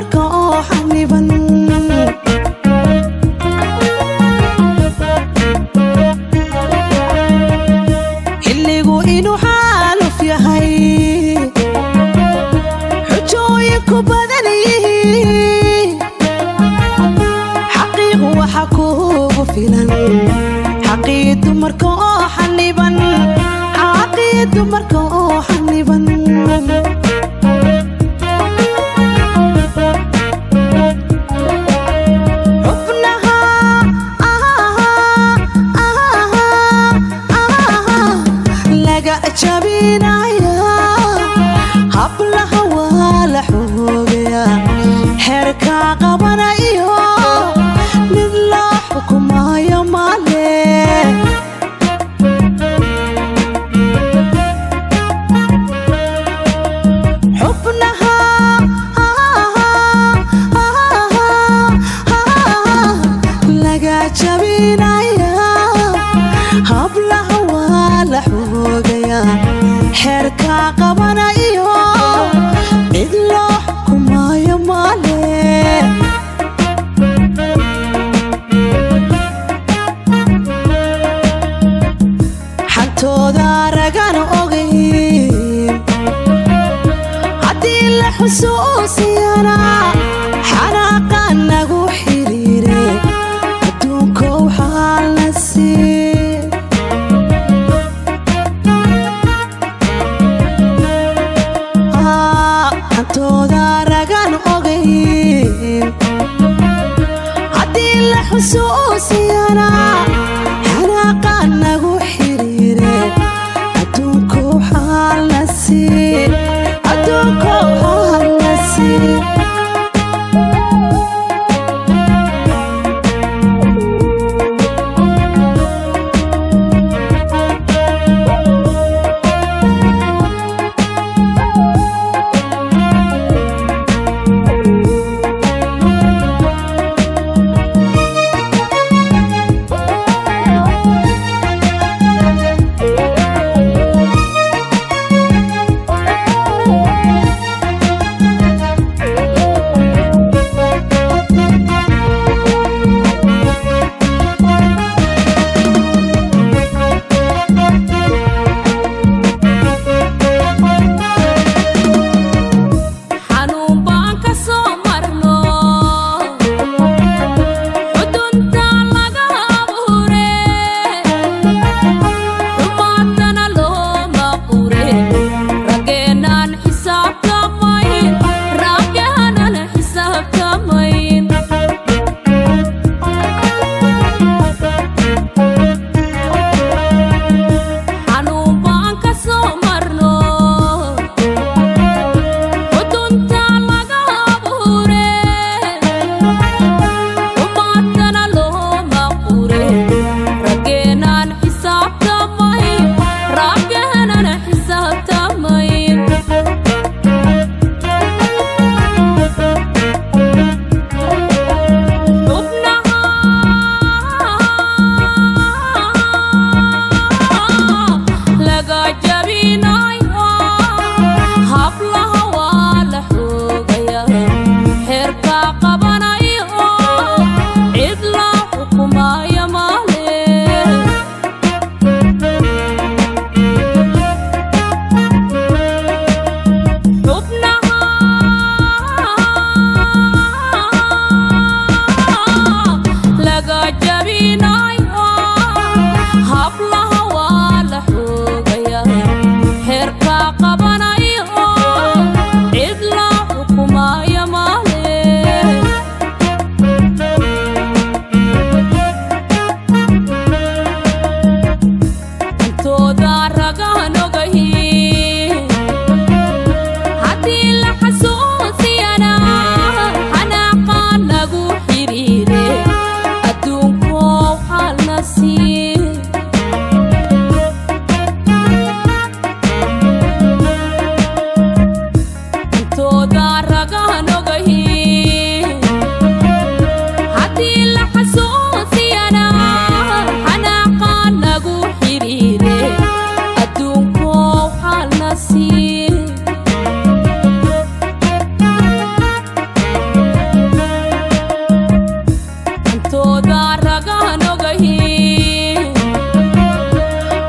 dumarka oo xaniban xilligu inuu xaaluf yahay xujooyinku badan yihiin xaqiiq waxa kuugu filan xaqii dumarka oo xaniban xaqii dumarka oo xaniban jabinaya hablaha waa la xoogaya xeerka qabanayo mid la xukumayo male xubnaha laga jabinaya hablaha waa la xoogaya xeerka qabanayo mid loo xukumayo male xantooda ragan ogayn haddii la xusuusiyana xanaaqa nagu xiriire adduunka waxaa la sii xantooda ragan ogayn haddii la xusuusiyana xanaaqa nagu xiriire adduunka waxaa la sii adduunka waxaa la sii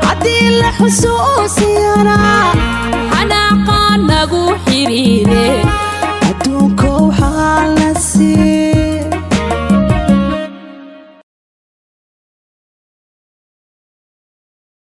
عدي الحسوسي أنا حناقا نقو حريري